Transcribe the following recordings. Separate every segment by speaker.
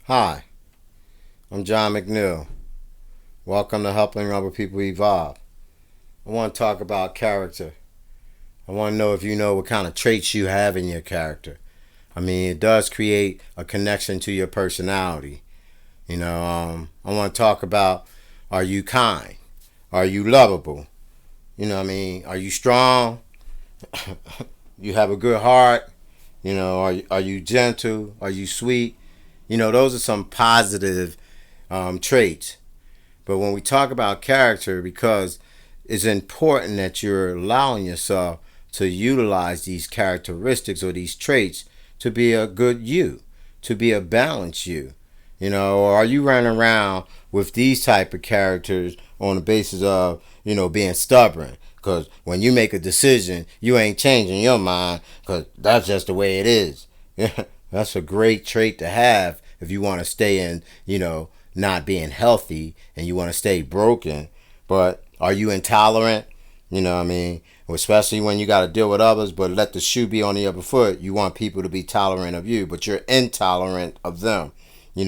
Speaker 1: Hi, I'm John McNeil. Welcome to Helping Other People Evolve. I want to talk about character. I want to know if you know what kind of traits you have in your character. I mean, it does create a connection to your personality. I want to talk about, are you kind? Are you lovable? Are you strong? You have a good heart? Are you gentle? Are you sweet? Those are some positive traits. But when we talk about character, because it's important that you're allowing yourself to utilize these characteristics or these traits to be a good you, to be a balanced you. Or are you running around with these type of characters on the basis of, being stubborn? Because when you make a decision, you ain't changing your mind because that's just the way it is. That's a great trait to have if you want to stay in, not being healthy and you want to stay broken. But are you intolerant? Especially when you got to deal with others, but let the shoe be on the other foot. You want people to be tolerant of you, but you're intolerant of them.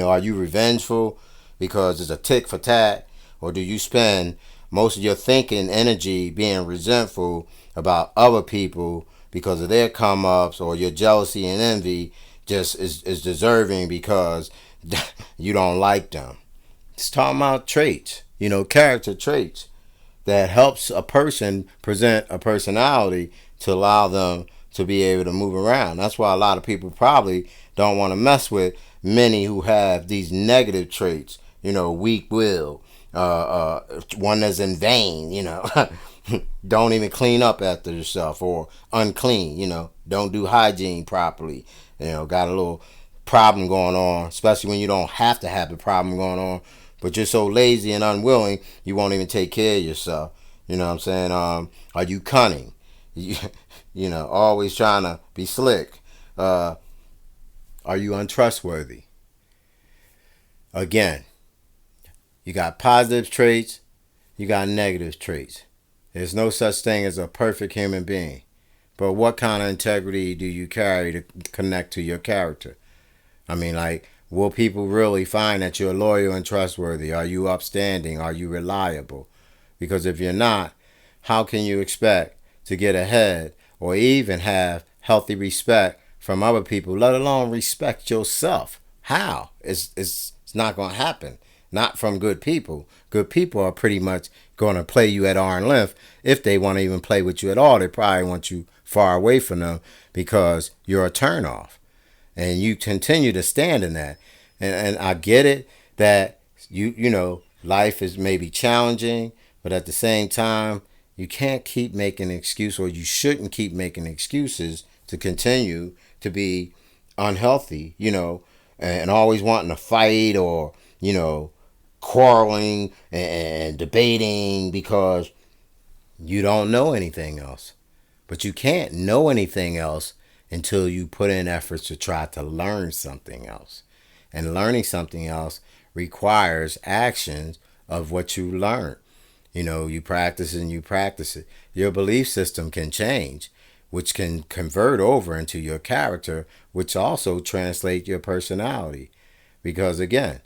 Speaker 1: Are you revengeful because it's a tick for tat? Or do you spend most of your thinking energy being resentful about other people because of their come ups, or your jealousy and envy just is deserving because you don't like them? It's talking about traits, character traits that helps a person present a personality to allow them to be able to move around. That's why a lot of people probably don't want to mess with many who have these negative traits, weak will, one that's in vain, don't even clean up after yourself, or unclean, don't do hygiene properly, got a little problem going on, especially when you don't have to have the problem going on, but you're so lazy and unwilling, you won't even take care of yourself. You know what I'm saying? Are you cunning? You, always trying to be slick. Are you untrustworthy? Again, you got positive traits, you got negative traits. There's no such thing as a perfect human being. But what kind of integrity do you carry to connect to your character? Will people really find that you're loyal and trustworthy? Are you upstanding? Are you reliable? Because if you're not, how can you expect to get ahead or even have healthy respect from other people, let alone respect yourself? How? It's not going to happen. Not from good people. Good people are pretty much going to play you at arm's length. If they want to even play with you at all, they probably want you far away from them because you're a turnoff. And you continue to stand in that. And I get it that life is maybe challenging, but at the same time, you can't keep making an excuse, or you shouldn't keep making excuses to continue to be unhealthy, and always wanting to fight, or, quarreling and debating because you don't know anything else. But you can't know anything else until you put in efforts to try to learn something else. And learning something else requires actions of what you learn. You practice and you practice it. Your belief system can change, which can convert over into your character, which also translate your personality. Because again,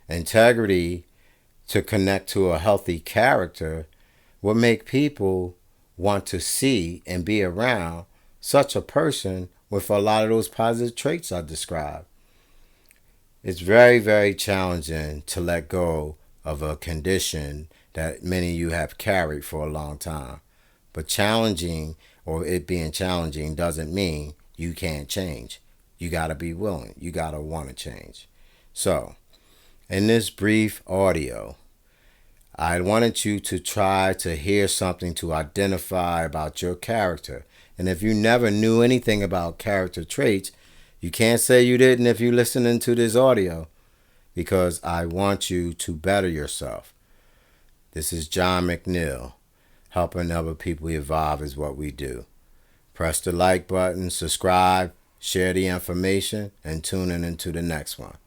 Speaker 1: integrity to connect to a healthy character will make people want to see and be around such a person with a lot of those positive traits I described. It's very, very challenging to let go of a condition that many of you have carried for a long time. But challenging, or it being challenging, doesn't mean you can't change. You got to be willing. You got to want to change. So, in this brief audio, I wanted you to try to hear something to identify about your character. And if you never knew anything about character traits, you can't say you didn't if you're listening to this audio, because I want you to better yourself. This is John McNeil. Helping other people evolve is what we do. Press the like button, subscribe, share the information, and tune in into the next one.